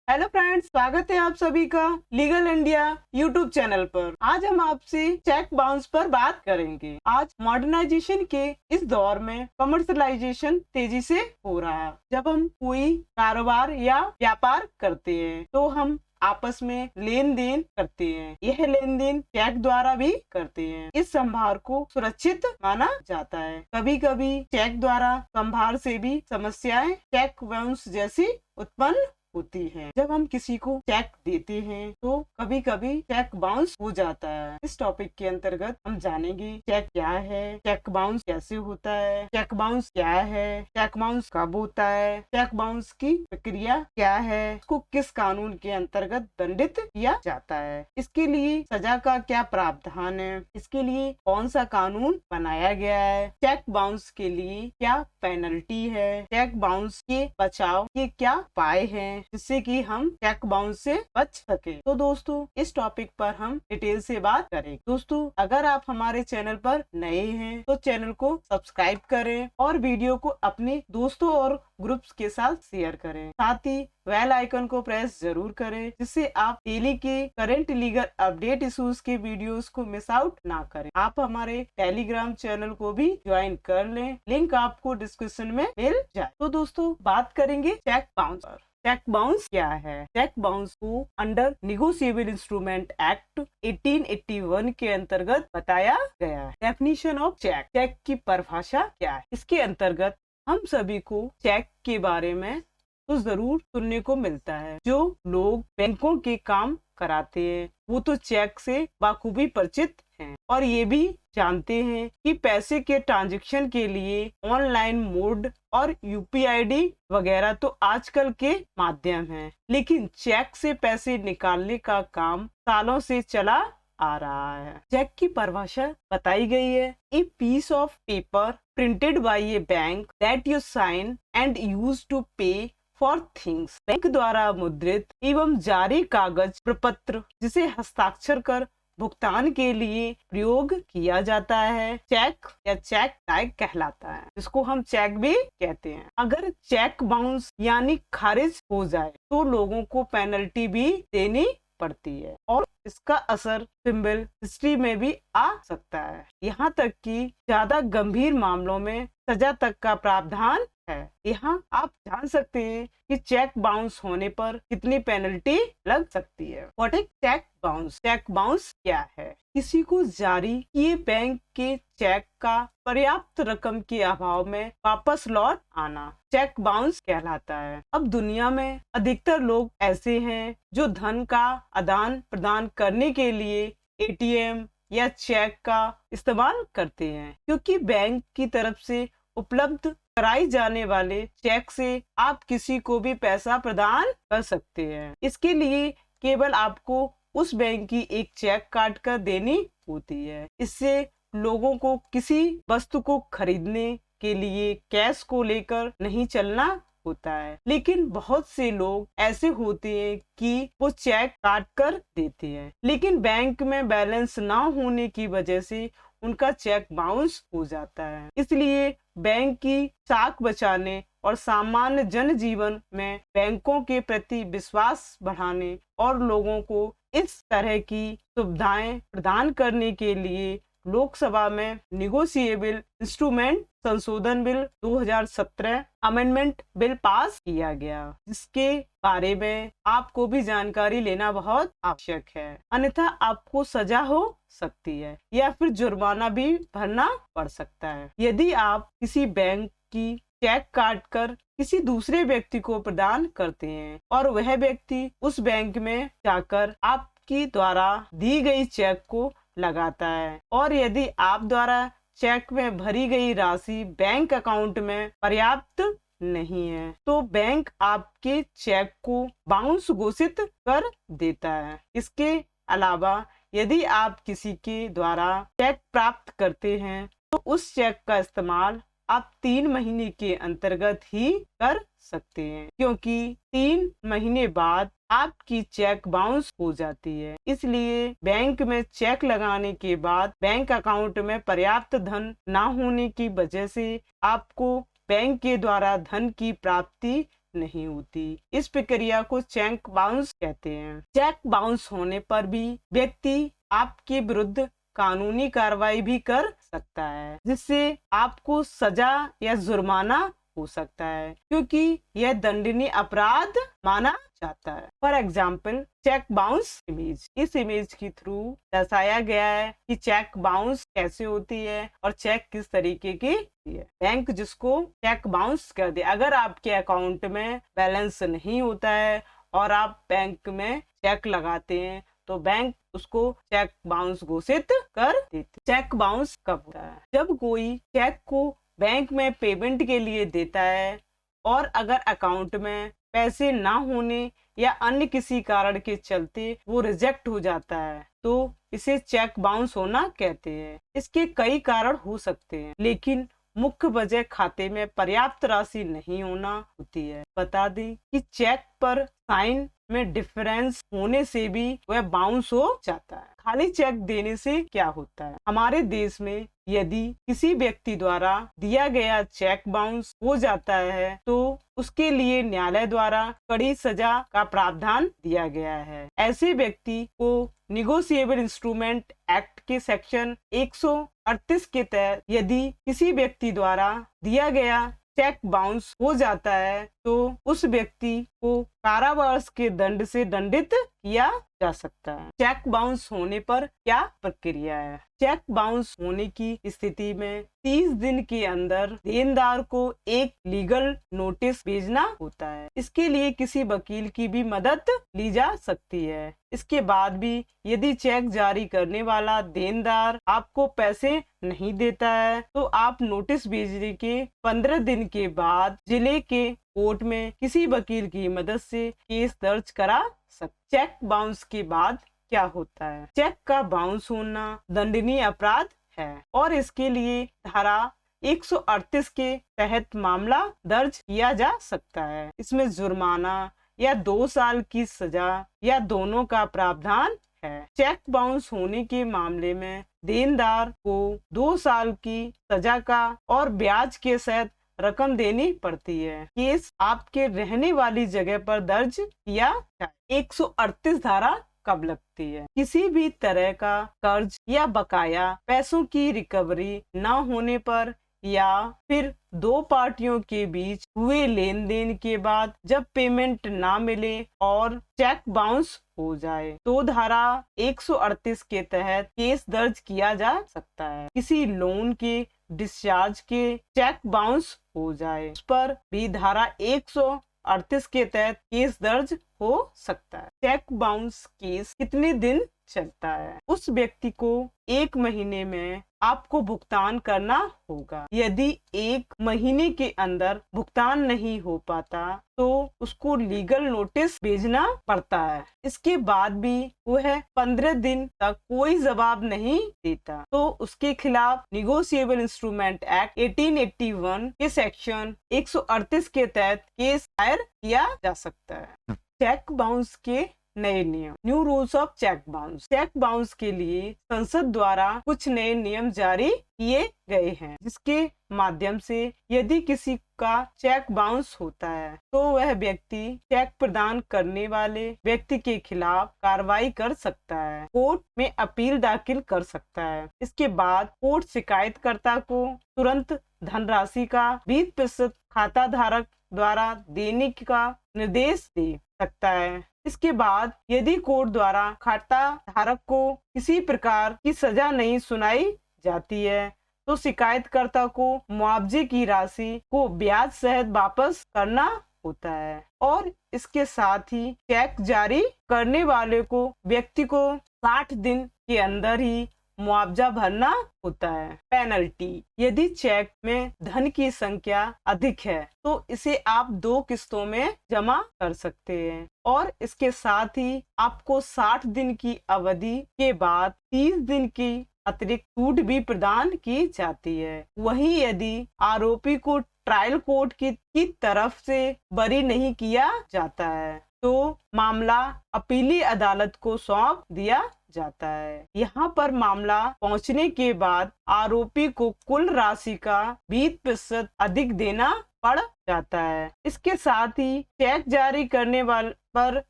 Hello friends, स्वागत है आप सभी का लीगल इंडिया यूट्यूब चैनल पर। आज हम आपसे चेक बाउंस पर बात करेंगे। आज मॉडर्नाइजेशन के इस दौर में कमर्शलाइजेशन तेजी से हो रहा है। जब हम कोई कारोबार या व्यापार करते हैं तो हम आपस में लेन देन करते हैं। यह लेन देन चेक द्वारा भी करते हैं। इस संभार को सुरक्षित माना जाता है। कभी कभी चेक द्वारा संभार से भी समस्याएं चेक बाउंस जैसी उत्पन्न होती है। जब हम किसी को चेक देते हैं तो कभी कभी चेक बाउंस हो जाता है। इस टॉपिक के अंतर्गत हम जानेंगे चेक क्या है, चेक बाउंस कैसे होता है, चेक बाउंस क्या है, चेक बाउंस कब होता है, चेक बाउंस की प्रक्रिया क्या है, इसको किस कानून के अंतर्गत दंडित किया जाता है, इसके लिए सजा का क्या प्रावधान है, इसके लिए कौन सा कानून बनाया गया है, चेक बाउंस के लिए क्या पेनल्टी है, चेक बाउंस के बचाव के क्या उपाय हैं जिससे कि हम चेक बाउंस से बच सके। तो दोस्तों, इस टॉपिक पर हम डिटेल से बात करें। दोस्तों, अगर आप हमारे चैनल पर नए हैं तो चैनल को सब्सक्राइब करें और वीडियो को अपने दोस्तों और ग्रुप्स के साथ शेयर करें। साथ ही बेल आइकन को प्रेस जरूर करें जिससे आप डेली के करंट लीगल अपडेट इश्यूज के वीडियोस को मिस आउट ना करें। आप हमारे टेलीग्राम चैनल को भी ज्वाइन कर लें, लिंक आपको डिस्क्रिप्शन में मिल जाए। तो दोस्तों, बात करेंगे चेक बाउंस पर। चेक बाउंस क्या है? चेक बाउंस को अंडर निगोशिएबल इंस्ट्रूमेंट एक्ट 1881 के अंतर्गत बताया गया है। डेफिनेशन ऑफ चेक, चेक की परिभाषा क्या है? इसके अंतर्गत हम सभी को चेक के बारे में तो जरूर सुनने को मिलता है। जो लोग बैंकों के काम कराते हैं वो तो चेक से बाखूबी परिचित हैं और ये भी जानते हैं कि पैसे के ट्रांजैक्शन के लिए ऑनलाइन मोड और यूपीआईडी वगैरह तो आजकल के माध्यम हैं, लेकिन चेक से पैसे निकालने का काम सालों से चला आ रहा है। चेक की परिभाषा बताई गई है, a piece of paper printed by a bank that you sign and use to pay for things. Bank द्वारा मुद्रित एवं जारी कागज प्रपत्र जिसे हस्ताक्षर कर भुगतान के लिए प्रयोग किया जाता है चेक या चेक टाइप कहलाता है, जिसको हम चेक भी कहते हैं। अगर चेक बाउंस यानी खारिज हो जाए तो लोगों को पेनल्टी भी देनी पड़ती है और इसका असर सिंबल हिस्ट्री में भी आ सकता है। यहाँ तक कि ज्यादा गंभीर मामलों में सजा तक का प्रावधान है। यहाँ आप जान सकते हैं कि चेक बाउंस होने पर कितनी पेनल्टी लग सकती है। What is cheque bounce? Cheque bounce क्या है? किसी को जारी किए बैंक के चेक का पर्याप्त रकम के अभाव में वापस लौट आना चेक बाउंस कहलाता है। अब दुनिया में अधिकतर लोग ऐसे हैं जो धन का आदान प्रदान करने के लिए एटीएम या चेक का इस्तेमाल करते हैं, क्योंकि बैंक की तरफ से उपलब्ध कराई जाने वाले चेक से आप किसी को भी पैसा प्रदान कर सकते हैं। इसके लिए केवल आपको उस बैंक की एक चेक काट कर देनी होती है। इससे लोगों को किसी वस्तु को खरीदने के लिए कैश को लेकर नहीं चलना होता है, लेकिन बहुत से लोग ऐसे होते हैं कि वो चेक काट कर देते हैं, लेकिन बैंक में बैलेंस ना होने की वजह से उनका चेक बाउंस हो जाता है। इसलिए बैंक की साख बचाने और सामान्य जनजीवन में बैंकों के प्रति विश्वास बढ़ाने और लोगों को इस तरह की सुविधाएं प्रदान करने के लिए लोकसभा में निगोशिएबल इंस्ट्रूमेंट संशोधन बिल 2017 अमेंडमेंट बिल पास किया गया, जिसके बारे में आपको भी जानकारी लेना बहुत आवश्यक है, अन्यथा आपको सजा हो सकती है या फिर जुर्माना भी भरना पड़ सकता है। यदि आप किसी बैंक की चेक काट कर किसी दूसरे व्यक्ति को प्रदान करते हैं और वह व्यक्ति उस बैंक में जाकर आपकी द्वारा दी गई चेक को लगाता है और यदि आप द्वारा चेक में भरी गई राशि बैंक अकाउंट में पर्याप्त नहीं है तो बैंक आपके चेक को बाउंस घोषित कर देता है। इसके अलावा यदि आप किसी के द्वारा चेक प्राप्त करते हैं तो उस चेक का इस्तेमाल आप 3 महीने के अंतर्गत ही कर सकते हैं, क्योंकि 3 महीने बाद आपकी चेक बाउंस हो जाती है। इसलिए बैंक में चेक लगाने के बाद बैंक अकाउंट में पर्याप्त धन ना होने की वजह से आपको बैंक के द्वारा धन की प्राप्ति नहीं होती। इस प्रक्रिया को चेक बाउंस कहते हैं। चेक बाउंस होने पर भी व्यक्ति आपके विरुद्ध कानूनी कार्रवाई भी कर सकता है, जिससे आपको सजा या जुर्माना हो सकता है, क्योंकि यह दंडनीय अपराध माना जाता है। For example, cheque bounce image. इस इमेज के थ्रू दर्शाया गया है कि चेक बाउंस कैसे होती है और चेक किस तरीके की है। बैंक जिसको चेक बाउंस कर दे, अगर आपके अकाउंट में बैलेंस नहीं होता है और आप बैंक में चेक लगाते हैं तो बैंक उसको चेक बाउंस घोषित कर देते। चेक बाउंस कब होता है? जब कोई चेक को बैंक में पेमेंट के लिए देता है और अगर अकाउंट में पैसे ना होने या अन्य किसी कारण के चलते वो रिजेक्ट हो जाता है तो इसे चेक बाउंस होना कहते हैं। इसके कई कारण हो सकते हैं, लेकिन मुख्य वजह खाते में पर्याप्त राशि नहीं होना होती है। बता दें कि चेक पर साइन में डिफरेंस होने से भी वह बाउंस हो जाता है। खाली चेक देने से क्या होता है? हमारे देश में यदि किसी व्यक्ति द्वारा दिया गया चेक बाउंस हो जाता है तो उसके लिए न्यायालय द्वारा कड़ी सजा का प्रावधान दिया गया है। ऐसे व्यक्ति को निगोशिएबल इंस्ट्रूमेंट एक्ट के सेक्शन 138 के तहत यदि किसी व्यक्ति द्वारा दिया गया चेक बाउंस हो जाता है तो उस व्यक्ति को कारावास के दंड से दंडित किया जा सकता है। चेक बाउंस होने पर क्या प्रक्रिया है? चेक बाउंस होने की स्थिति में 30 दिन के अंदर देनदार को एक लीगल नोटिस भेजना होता है। इसके लिए किसी वकील की भी मदद ली जा सकती है। इसके बाद भी यदि चेक जारी करने वाला देनदार आपको पैसे नहीं देता है तो आप नोटिस भेजने के 15 दिन के बाद जिले के कोर्ट में किसी वकील की मदद से केस दर्ज करा सकते। चेक बाउंस के बाद क्या होता है? चेक का बाउंस होना दंडनीय अपराध है और इसके लिए धारा 138 के तहत मामला दर्ज किया जा सकता है। इसमें जुर्माना या 2 साल की सजा या दोनों का प्रावधान है। चेक बाउंस होने के मामले में देनदार को 2 साल की सजा का और ब्याज के सहित रकम देनी पड़ती है। केस आपके रहने वाली जगह पर दर्ज किया जाए। 138 धारा कब लगती है? किसी भी तरह का कर्ज या बकाया पैसों की रिकवरी न होने पर या फिर 2 पार्टियों के बीच हुए लेन देन के बाद जब पेमेंट ना मिले और चेक बाउंस हो जाए तो धारा 138 के तहत केस दर्ज किया जा सकता है। किसी लोन के डिस्चार्ज के चेक बाउंस हो जाए उस पर भी धारा 138 के तहत केस दर्ज हो सकता है। चेक बाउंस केस कितने दिन चलता है? उस व्यक्ति को 1 महीने में आपको भुगतान करना होगा। यदि 1 महीने के अंदर भुगतान नहीं हो पाता तो उसको लीगल नोटिस भेजना पड़ता है। इसके बाद भी वह 15 दिन तक कोई जवाब नहीं देता तो उसके खिलाफ निगोशिएबल इंस्ट्रूमेंट एक्ट 1881 के सेक्शन 138 के तहत केस दायर किया जा सकता है। चेक बाउंस के नए नियम, new rules of cheque bounce. Cheque bounce के लिए संसद द्वारा कुछ नए नियम जारी किए गए हैं, जिसके माध्यम से यदि किसी का चेक बाउंस होता है तो वह व्यक्ति चेक प्रदान करने वाले व्यक्ति के खिलाफ कार्रवाई कर सकता है, कोर्ट में अपील दाखिल कर सकता है। इसके बाद कोर्ट शिकायतकर्ता को तुरंत धनराशि का 20% खाता धारक द्वारा देने का निर्देश दे सकता है। इसके बाद यदि कोर्ट द्वारा खाता धारक को किसी प्रकार की सजा नहीं सुनाई जाती है तो शिकायतकर्ता को मुआवजे की राशि को ब्याज सहित वापस करना होता है और इसके साथ ही चेक जारी करने वाले को व्यक्ति को 60 दिन के अंदर ही मुआवजा भरना होता है। पेनल्टी, यदि चेक में धन की संख्या अधिक है तो इसे आप 2 किस्तों में जमा कर सकते हैं और इसके साथ ही आपको 60 दिन की अवधि के बाद 30 दिन की अतिरिक्त छूट भी प्रदान की जाती है। वहीं यदि आरोपी को ट्रायल कोर्ट की तरफ से बरी नहीं किया जाता है तो मामला अपीली अदालत को सौंप दिया जाता है। यहाँ पर मामला पहुँचने के बाद आरोपी को कुल राशि का 20% अधिक देना पड़ जाता है। इसके साथ ही चेक जारी करने वाले पर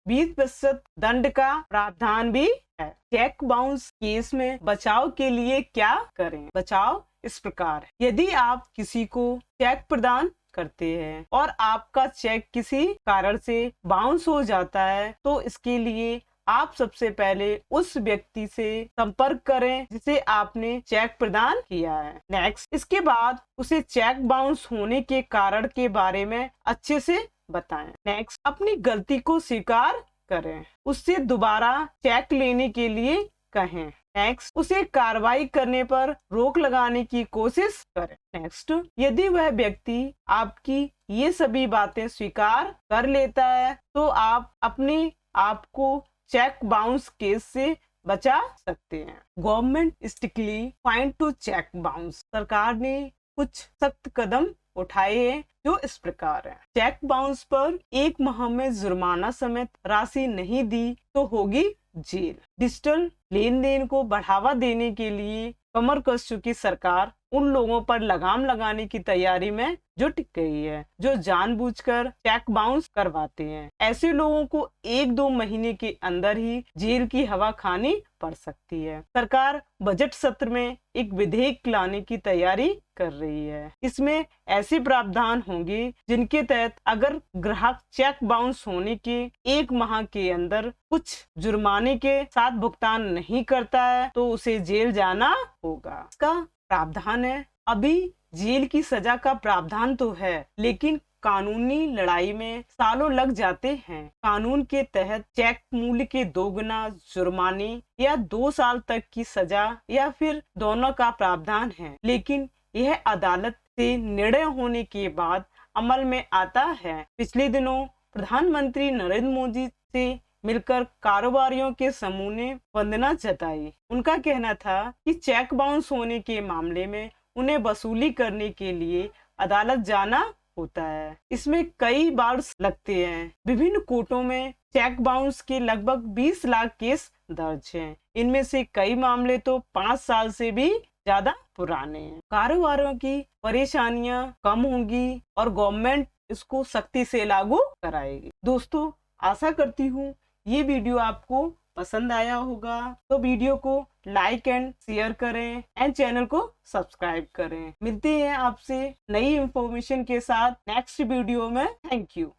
20% दंड का प्रावधान भी है। चेक बाउंस केस में बचाव के लिए क्या करें? बचाव इस प्रकार है। यदि आप किसी को चेक प्रदान करते हैं और आपका चेक किसी कारण से बाउंस हो जाता है, तो इसके लिए आप सबसे पहले उस व्यक्ति से संपर्क करें जिसे आपने चेक प्रदान किया है। नेक्स्ट, इसके बाद उसे चेक बाउंस होने के कारण के बारे में अच्छे से बताएं। नेक्स्ट, अपनी गलती को स्वीकार करें, उससे दोबारा चेक लेने के लिए कहें। नेक्स्ट, उसे कार्रवाई करने पर रोक लगाने की कोशिश करें। नेक्स्ट, यदि वह व्यक्ति आपकी ये सभी बातें स्वीकार कर लेता है तो आप अपने आप को चेक बाउंस केस से बचा सकते हैं। Government strictly fine to check bounce. सरकार ने कुछ सख्त कदम उठाए हैं जो इस प्रकार है। चेक बाउंस पर 1 माह में जुर्माना समेत राशि नहीं दी तो होगी जेल। डिजिटल लेन देन को बढ़ावा देने के लिए कमर कस चुकी सरकार उन लोगों पर लगाम लगाने की तैयारी में जुट गई है जो जानबूझकर चेक बाउंस करवाते हैं। ऐसे लोगों को 1-2 महीने के अंदर ही जेल की हवा खानी पड़ सकती है। सरकार बजट सत्र में एक विधेयक लाने की तैयारी कर रही है। इसमें ऐसे प्रावधान होंगे जिनके तहत अगर ग्राहक चेक बाउंस होने के 1 माह के अंदर कुछ जुर्माने के साथ भुगतान नहीं करता है तो उसे जेल जाना होगा। इसका प्रावधान है। अभी जेल की सजा का प्रावधान तो है, लेकिन कानूनी लड़ाई में सालों लग जाते हैं। कानून के तहत चेक मूल्य के 2 गुना जुर्माने या 2 साल तक की सजा या फिर दोनों का प्रावधान है, लेकिन यह अदालत से निर्णय होने के बाद अमल में आता है। पिछले दिनों प्रधानमंत्री नरेंद्र मोदी से मिलकर कारोबारियों के समूह ने वंदना जताई। उनका कहना था कि चेक बाउंस होने के मामले में उन्हें वसूली करने के लिए अदालत जाना होता है। इसमें कई बार लगते हैं। विभिन्न कोर्टों में चेक बाउंस के लगभग 20 लाख केस दर्ज हैं। इनमें से कई मामले तो 5 साल से भी ज्यादा पुराने हैं। कारोबारियों की परेशानियां कम होंगी और गवर्नमेंट इसको सख्ती से लागू कराएगी। दोस्तों, आशा करती हूँ ये वीडियो आपको पसंद आया होगा, तो वीडियो को लाइक एंड शेयर करें एंड चैनल को सब्सक्राइब करें। मिलते हैं आपसे नई इंफॉर्मेशन के साथ नेक्स्ट वीडियो में। Thank you.